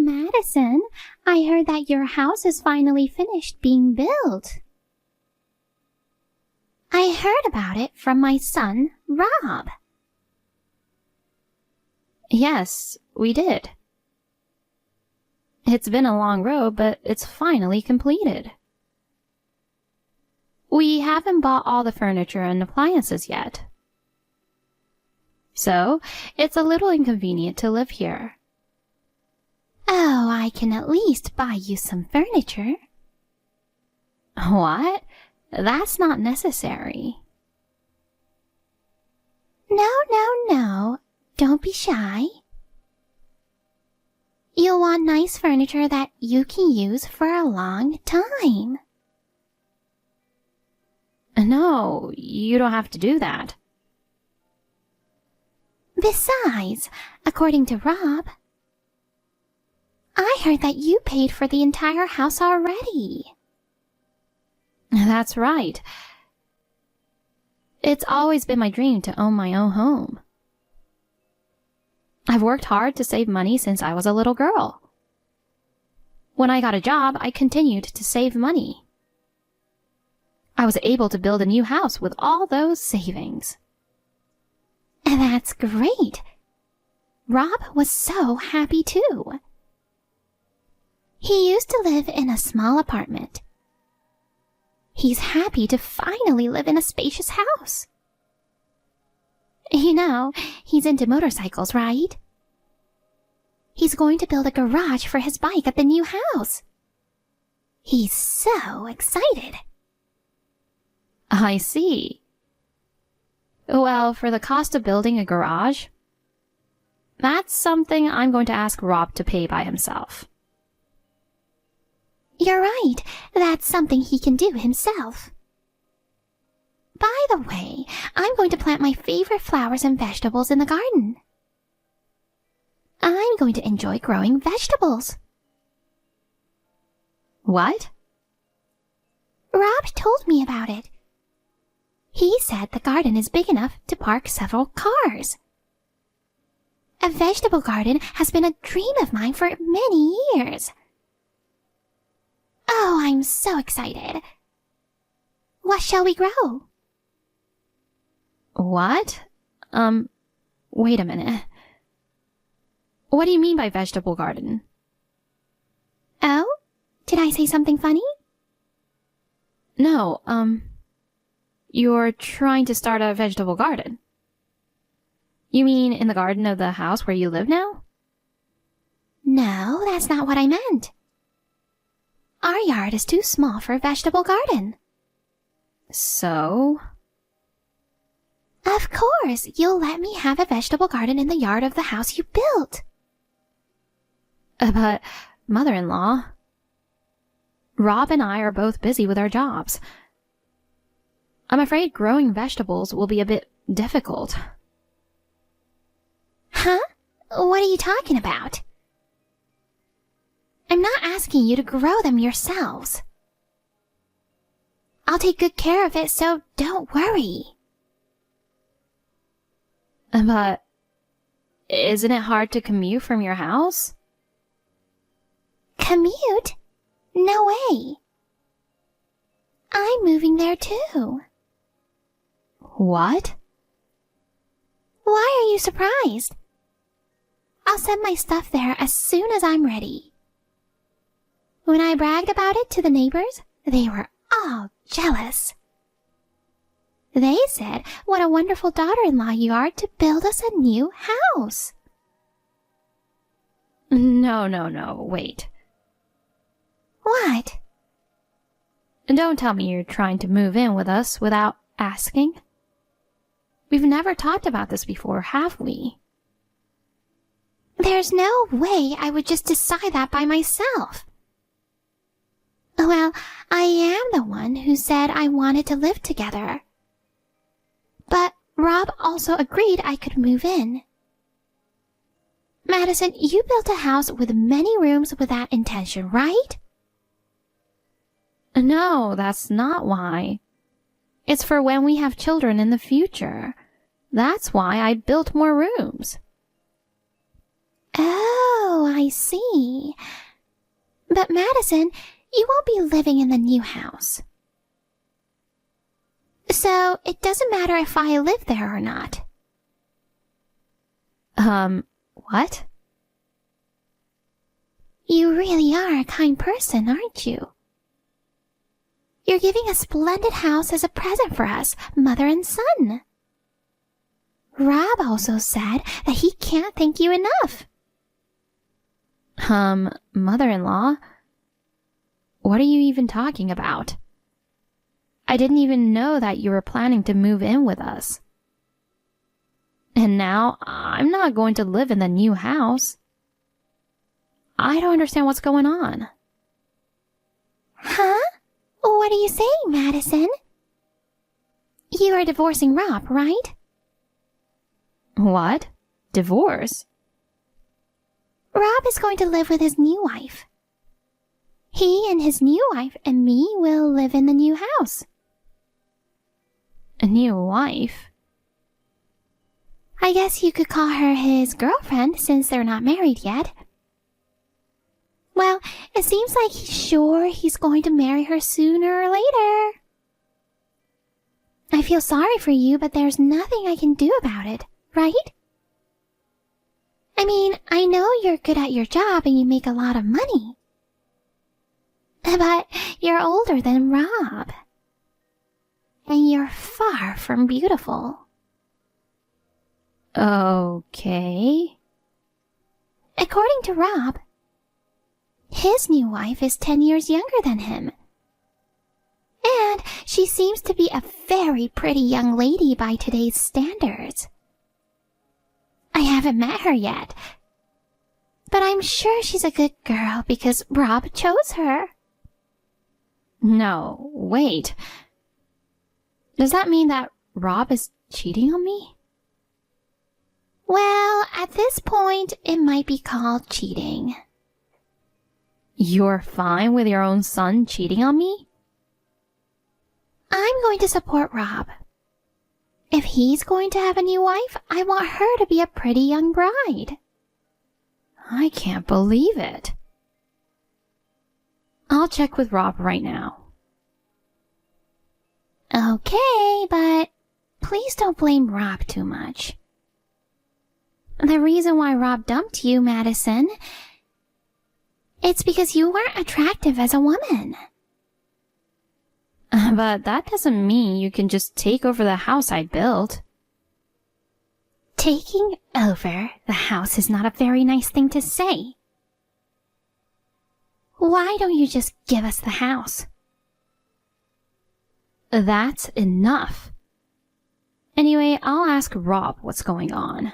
Madison, I heard that your house is finally finished being built. I heard about it from my son, Rob. Yes, we did. It's been a long road, but it's finally completed. We haven't bought all the furniture and appliances yet. So, it's a little inconvenient to live here. Oh, I can at least buy you some furniture. What? That's not necessary. No. Don't be shy. You'll want nice furniture that you can use for a long time. No, you don't have to do that. Besides, according to Rob, I heard that you paid for the entire house already. That's right. It's always been my dream to own my own home. I've worked hard to save money since I was a little girl. When I got a job, I continued to save money. I was able to build a new house with all those savings. That's great. Rob was so happy too. He used to live in a small apartment. He's happy to finally live in a spacious house. You know, he's into motorcycles, right? He's going to build a garage for his bike at the new house. He's so excited. I see. Well, for the cost of building a garage, that's something I'm going to ask Rob to pay by himself. You're right. That's something he can do himself. By the way, I'm going to plant my favorite flowers and vegetables in the garden. I'm going to enjoy growing vegetables. What? Rob told me about it. He said the garden is big enough to park several cars. A vegetable garden has been a dream of mine for many years. Oh, I'm so excited. What shall we grow? What? Wait a minute. What do you mean by vegetable garden? Oh? Did I say something funny? No, you're trying to start a vegetable garden. You mean in the garden of the house where you live now? No, that's not what I meant. Our yard is too small for a vegetable garden. So? Of course, you'll let me have a vegetable garden in the yard of the house you built. But, mother-in-law, Rob and I are both busy with our jobs. I'm afraid growing vegetables will be a bit difficult. Huh? What are you talking about? I'm not asking you to grow them yourselves. I'll take good care of it, so don't worry. But, isn't it hard to commute from your house? Commute? No way. I'm moving there too. What? Why are you surprised? I'll send my stuff there as soon as I'm ready. When I bragged about it to the neighbors, they were all jealous. They said what a wonderful daughter-in-law you are to build us a new house. No, wait. What? Don't tell me you're trying to move in with us without asking. We've never talked about this before, have we? There's no way I would just decide that by myself. Well, I am the one who said I wanted to live together. But Rob also agreed I could move in. Madison, you built a house with many rooms with that intention, right? No, that's not why. It's for when we have children in the future. That's why I built more rooms. Oh, I I see. But Madison, you won't be living in the new house. So it doesn't matter if I live there or not. What? You really are a kind person, aren't you? You're giving a splendid house as a present for us, mother and son. Rob also said that he can't thank you enough. Mother-in-law? What are you even talking about? I didn't even know that you were planning to move in with us. And now I'm not going to live in the new house. I don't understand what's going on. Huh? What are you saying, Madison? You are divorcing Rob, right? What? Divorce? Rob is going to live with his new wife. He and his new wife and me will live in the new house. A new wife? I guess you could call her his girlfriend since they're not married yet. Well, it seems like he's going to marry her sooner or later. I feel sorry for you, but there's nothing I can do about it, right? I mean, I know you're good at your job and you make a lot of money. But you're older than Rob. And you're far from beautiful. Okay. According to Rob, his new wife is 10 years younger than him. And she seems to be a very pretty young lady by today's standards. I haven't met her yet, but I'm sure she's a good girl because Rob chose her. No, wait. Does that mean that Rob is cheating on me? Well, at this point, it might be called cheating. You're fine with your own son cheating on me? I'm going to support Rob. If he's going to have a new wife, I want her to be a pretty young bride. I can't believe it. I'll check with Rob right now. Okay, but please don't blame Rob too much. The reason why Rob dumped you, Madison, it's because you weren't attractive as a woman. But that doesn't mean you can just take over the house I built. Taking over the house is not a very nice thing to say. Why don't you just give us the house? That's enough. Anyway, I'll ask Rob what's going on.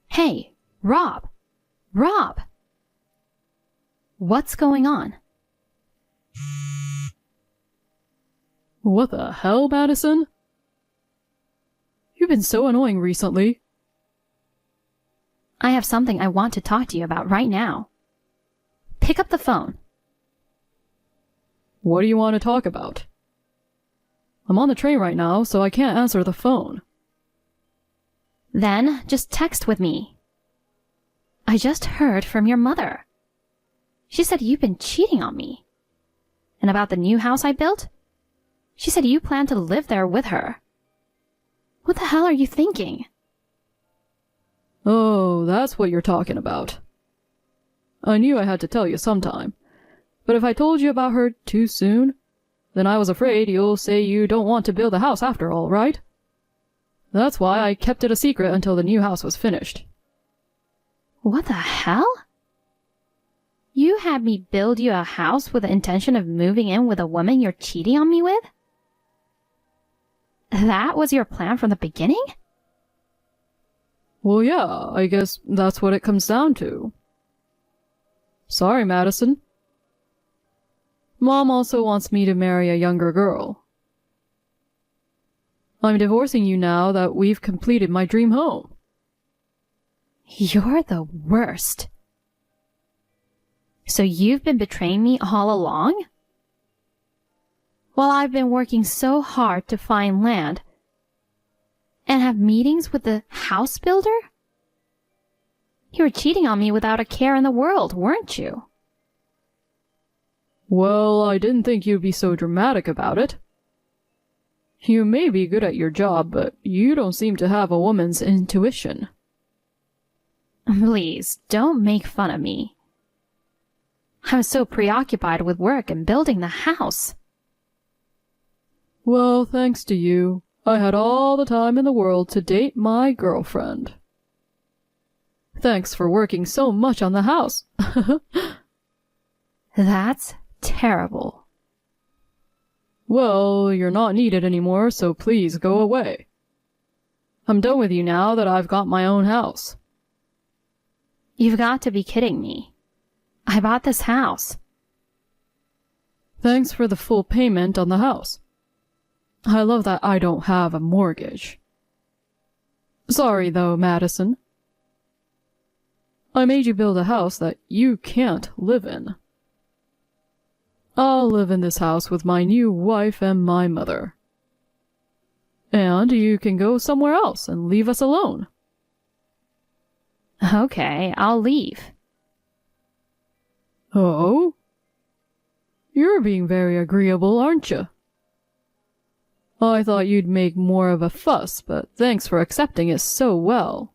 Hey, Rob! Rob! What's going on? What the hell, Madison? You've been so annoying recently. I have something I want to talk to you about right now. Pick up the phone. What do you want to talk about? I'm on the train right now, so I can't answer the phone. Then just text with me. I just heard from your mother. She said you've been cheating on me. And about the new house I built? She said you plan to live there with her. What the hell are you thinking? Oh, that's what you're talking about. I knew I had to tell you sometime. But if I told you about her too soon, then I was afraid you'll say you don't want to build a house after all, right? That's why I kept it a secret until the new house was finished. What the hell? You had me build you a house with the intention of moving in with a woman you're cheating on me with? That was your plan from the beginning? Well, yeah, I guess that's what it comes down to. Sorry, Madison. Mom also wants me to marry a younger girl. I'm divorcing you now that we've completed my dream home. You're the worst. So you've been betraying me all along? while I've been working so hard to find land and have meetings with the house builder? You were cheating on me without a care in the world, weren't you? Well, I didn't think you'd be so dramatic about it. You may be good at your job, but you don't seem to have a woman's intuition. Please, don't make fun of me. I was so preoccupied with work and building the house. Well, thanks to you, I had all the time in the world to date my girlfriend. Thanks for working so much on the house. That's terrible. Well, you're not needed anymore, so please go away. I'm done with you now that I've got my own house. You've got to be kidding me. I bought this house. Thanks for the full payment on the house. I love that I don't have a mortgage. Sorry though, Madison. I made you build a house that you can't live in. I'll live in this house with my new wife and my mother. And you can go somewhere else and leave us alone. Okay, I'll leave. Oh? You're being very agreeable, aren't you? I thought you'd make more of a fuss, but thanks for accepting it so well.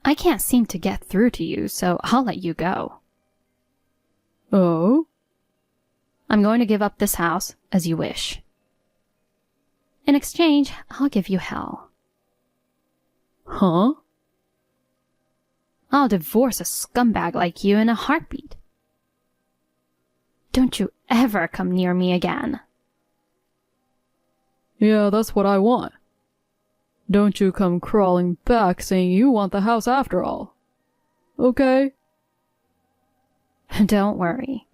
I can't seem to get through to you, so I'll let you go. Oh? I'm going to give up this house, as you wish. In exchange, I'll give you hell. Huh? I'll divorce a scumbag like you in a heartbeat. Don't you ever come near me again. Yeah, that's what I want. Don't you come crawling back saying you want the house after all. Okay? Don't worry.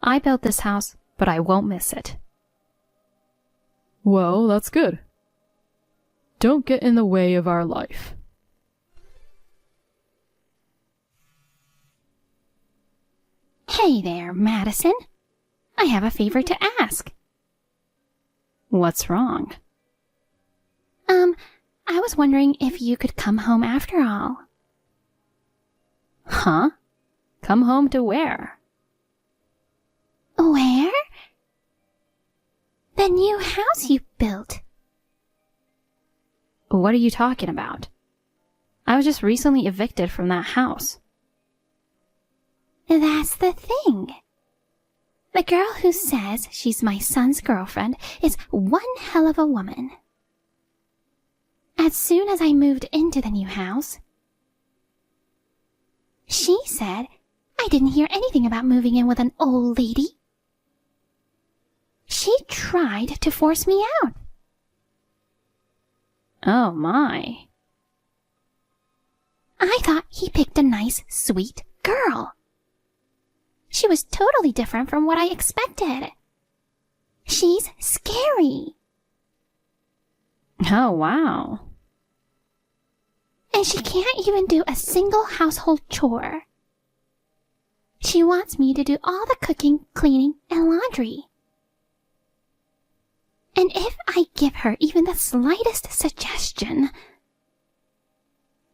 I built this house, but I won't miss it. Well, that's good. Don't get in the way of our life. Hey there, Madison. I have a favor to ask. What's wrong? I was wondering if you could come home after all. Huh? Come home to where? Where? The new house you built. What are you talking about? I was just recently evicted from that house. That's the thing. The girl who says she's my son's girlfriend is one hell of a woman. As soon as I moved into the new house, she said I didn't hear anything about moving in with an old lady. She tried to force me out. Oh my. I thought he picked a nice, sweet girl. She was totally different from what I expected. She's scary. Oh wow. And she can't even do a single household chore. She wants me to do all the cooking, cleaning, and laundry. And if I give her even the slightest suggestion,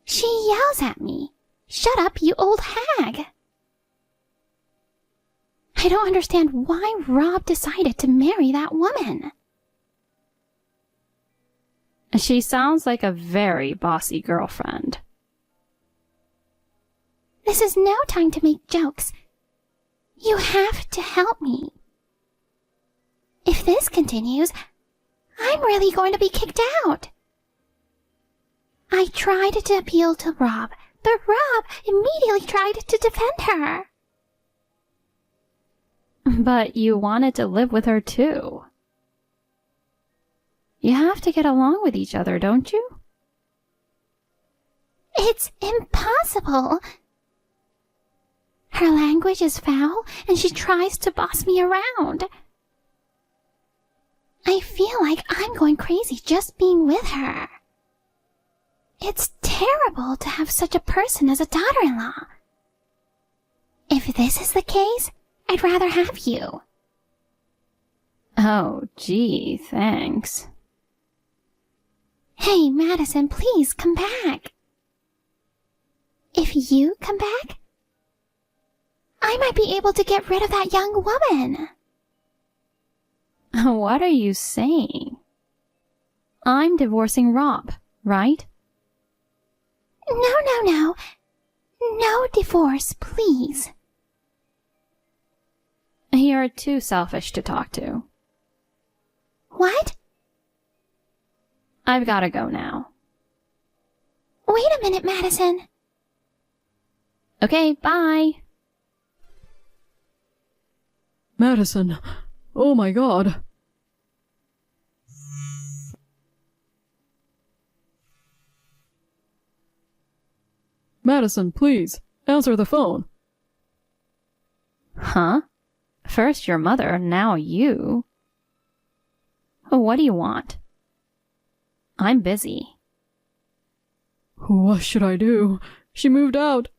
she yells at me, "Shut up, you old hag!" I don't understand why Rob decided to marry that woman. She sounds like a very bossy girlfriend. This is no time to make jokes. You have to help me. If this continues, I'm really going to be kicked out. I tried to appeal to Rob, but Rob immediately tried to defend her. But you wanted to live with her too. You have to get along with each other, don't you? It's impossible. Her language is foul, and she tries to boss me around. I feel like I'm going crazy just being with her. It's terrible to have such a person as a daughter-in-law. If this is the case, I'd rather have you. Oh, gee, thanks. Hey, Madison, please come back. If you come back, I might be able to get rid of that young woman. What are you saying? I'm divorcing Rob, right? No. No divorce, please. You're too selfish to talk to. What? I've gotta go now. Wait a minute, Madison. Okay, bye. Madison, oh my god. Madison, please, answer the phone. Huh? First your mother, now you. What do you want? I'm busy. What should I do? She moved out.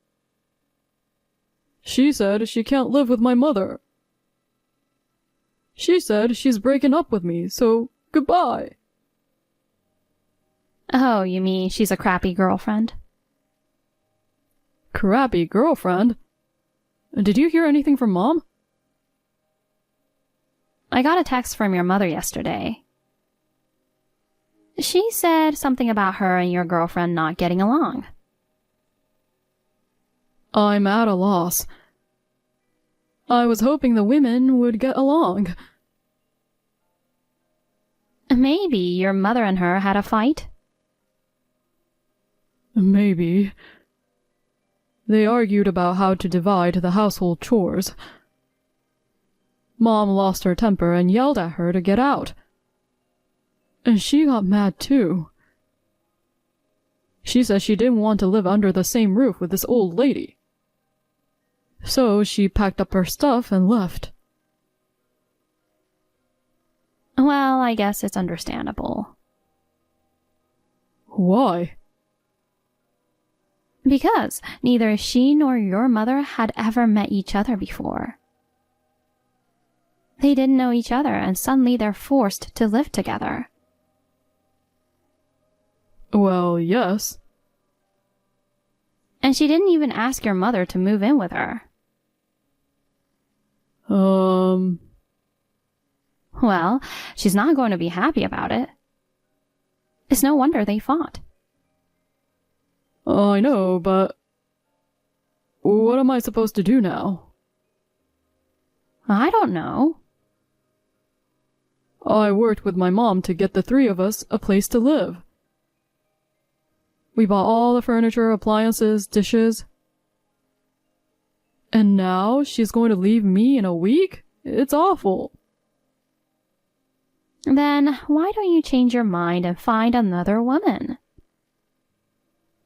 She said she can't live with my mother. She said she's breaking up with me, so goodbye. Oh, you mean she's a crappy girlfriend? Crappy girlfriend? Did you hear anything from Mom? I got a text from your mother yesterday. She said something about her and your girlfriend not getting along. I'm at a loss. I was hoping the women would get along. Maybe your mother and her had a fight? Maybe. They argued about how to divide the household chores. Mom lost her temper and yelled at her to get out. And she got mad too. She said she didn't want to live under the same roof with this old lady. So she packed up her stuff and left. Well, I guess it's understandable. Why? Because neither she nor your mother had ever met each other before. They didn't know each other and suddenly they're forced to live together. Well, yes. And she didn't even ask your mother to move in with her. Well, she's not going to be happy about it. It's no wonder they fought. I know, but what am I supposed to do now? I don't know. I worked with my mom to get the three of us a place to live. We bought all the furniture, appliances, dishes. And now she's going to leave me in a week? It's awful. Then why don't you change your mind and find another woman?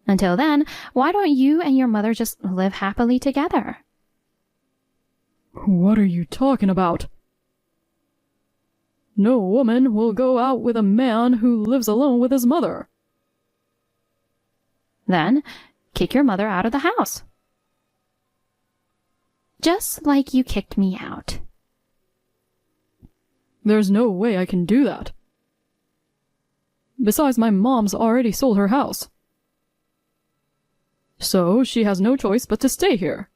Until then, why don't you and your mother just live happily together? What are you talking about? No woman will go out with a man who lives alone with his mother. Then, kick your mother out of the house. Just like you kicked me out. There's no way I can do that. Besides, my mom's already sold her house. So she has no choice but to stay here.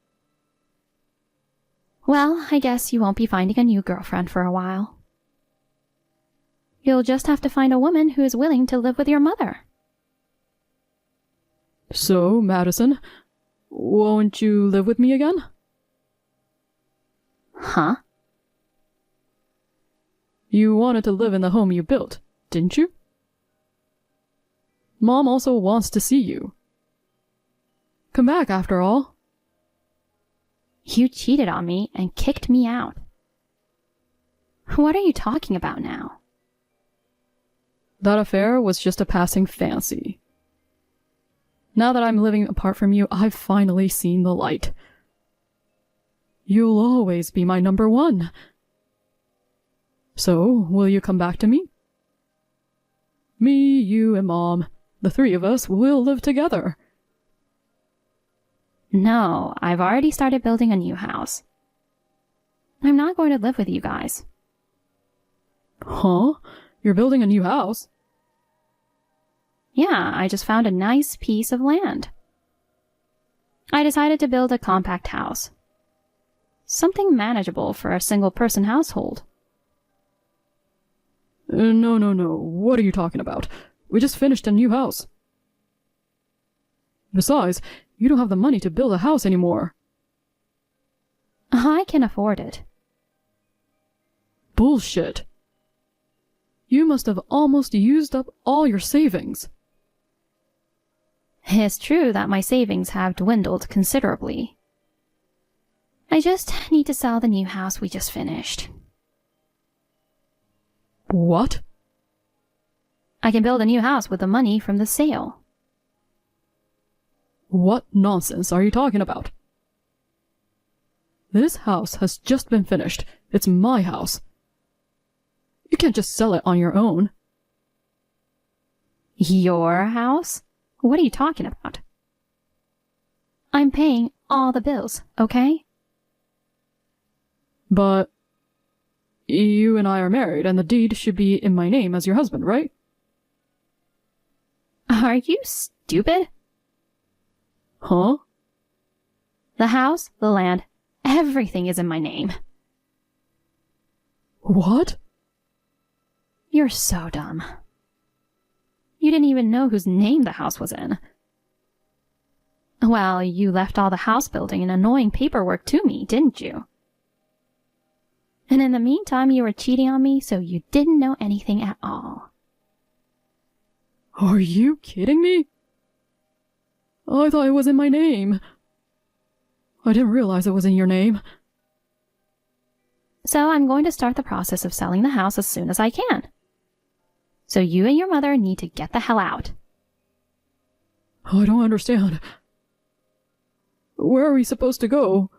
Well, I guess you won't be finding a new girlfriend for a while. You'll just have to find a woman who is willing to live with your mother. So, Madison, won't you live with me again? Huh? You wanted to live in the home you built, didn't you? Mom also wants to see you. Come back, after all. You cheated on me and kicked me out. What are you talking about now? That affair was just a passing fancy. Now that I'm living apart from you, I've finally seen the light. You'll always be my number one. So, will you come back to me? Me, you, and Mom, the three of us will live together. No, I've already started building a new house. I'm not going to live with you guys. Huh? You're building a new house? Yeah, I just found a nice piece of land. I decided to build a compact house. Something manageable for a single-person household. No. What are you talking about? We just finished a new house. Besides, you don't have the money to build a house anymore. I can afford it. Bullshit. You must have almost used up all your savings. It's true that my savings have dwindled considerably. I just need to sell the new house we just finished. What? I can build a new house with the money from the sale. What nonsense are you talking about? This house has just been finished. It's my house. You can't just sell it on your own. Your house? What are you talking about? I'm paying all the bills, okay? But you and I are married, and the deed should be in my name as your husband, right? Are you stupid? Huh? The house, the land, everything is in my name. What? You're so dumb. You didn't even know whose name the house was in. Well, you left all the house building and annoying paperwork to me, didn't you? And in the meantime, you were cheating on me, so you didn't know anything at all. Are you kidding me? I thought it was in my name. I didn't realize it was in your name. So I'm going to start the process of selling the house as soon as I can. So you and your mother need to get the hell out. I don't understand. Where are we supposed to go?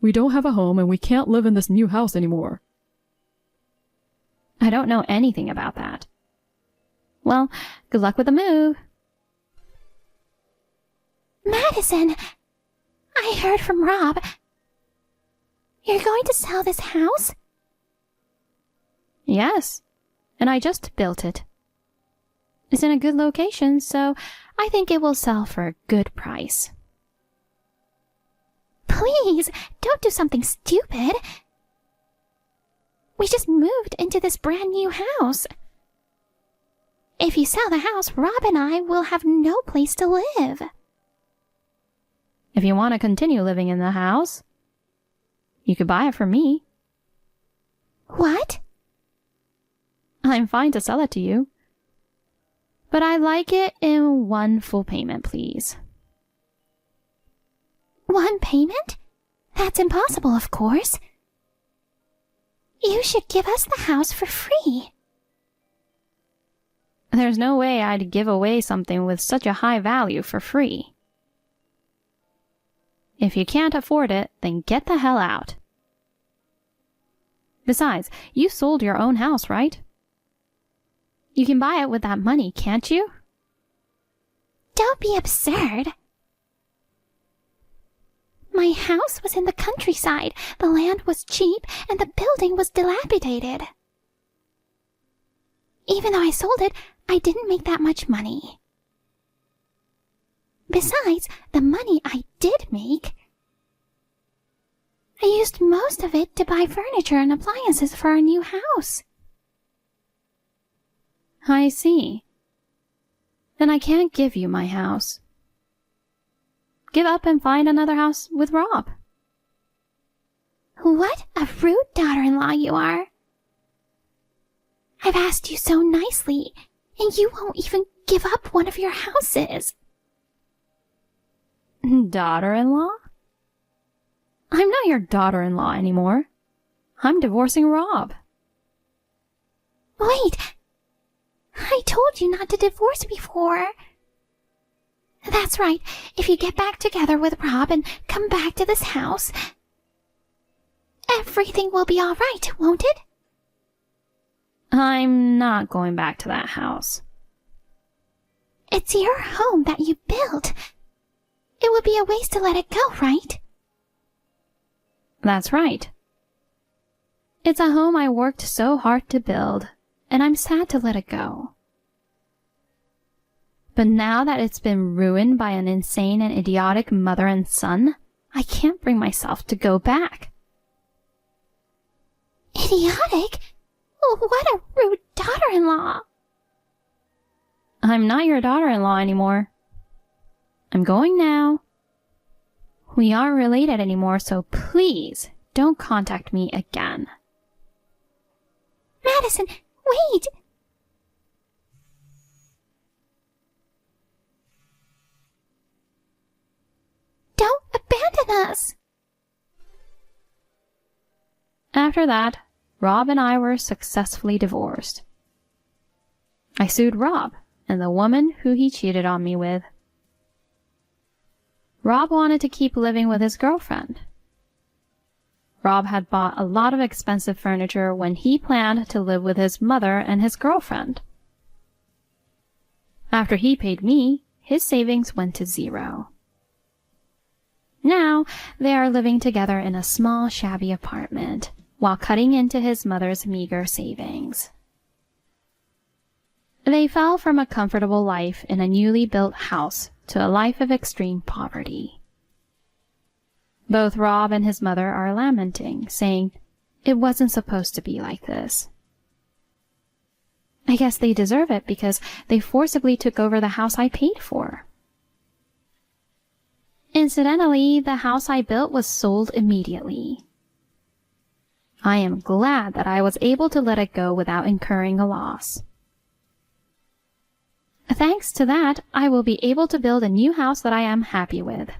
We don't have a home and we can't live in this new house anymore. I don't know anything about that. Well, good luck with the move. Madison, I heard from Rob. You're going to sell this house? Yes, and I just built it. It's in a good location, so I think it will sell for a good price. Please, don't do something stupid. We just moved into this brand new house. If you sell the house, Rob and I will have no place to live. If you want to continue living in the house, you could buy it from me. What? I'm fine to sell it to you. But I'd like it in one full payment, please. One payment? That's impossible, of course. You should give us the house for free. There's no way I'd give away something with such a high value for free. If you can't afford it, then get the hell out. Besides, you sold your own house, right? You can buy it with that money, can't you? Don't be absurd. My house was in the countryside, the land was cheap, and the building was dilapidated. Even though I sold it, I didn't make that much money. Besides, the money I did make, I used most of it to buy furniture and appliances for our new house. I see. Then I can't give you my house. Give up and find another house with Rob. What a rude daughter-in-law you are. I've asked you so nicely, and you won't even give up one of your houses. Daughter-in-law? I'm not your daughter-in-law anymore. I'm divorcing Rob. Wait, I told you not to divorce before. That's right, if you get back together with Rob and come back to this house, everything will be all right, won't it? I'm not going back to that house. It's your home that you built. It would be a waste to let it go, right? That's right. It's a home I worked so hard to build, and I'm sad to let it go. But now that it's been ruined by an insane and idiotic mother and son, I can't bring myself to go back. Idiotic? Oh, what a rude daughter-in-law. I'm not your daughter-in-law anymore. I'm going now. We aren't related anymore, so please don't contact me again. Madison, wait! Don't abandon us! After that, Rob and I were successfully divorced. I sued Rob and the woman who he cheated on me with. Rob wanted to keep living with his girlfriend. Rob had bought a lot of expensive furniture when he planned to live with his mother and his girlfriend. After he paid me, his savings went to zero. Now, they are living together in a small, shabby apartment, while cutting into his mother's meager savings. They fell from a comfortable life in a newly built house to a life of extreme poverty. Both Rob and his mother are lamenting, saying, "It wasn't supposed to be like this." I guess they deserve it because they forcibly took over the house I paid for. Incidentally, the house I built was sold immediately. I am glad that I was able to let it go without incurring a loss. Thanks to that, I will be able to build a new house that I am happy with.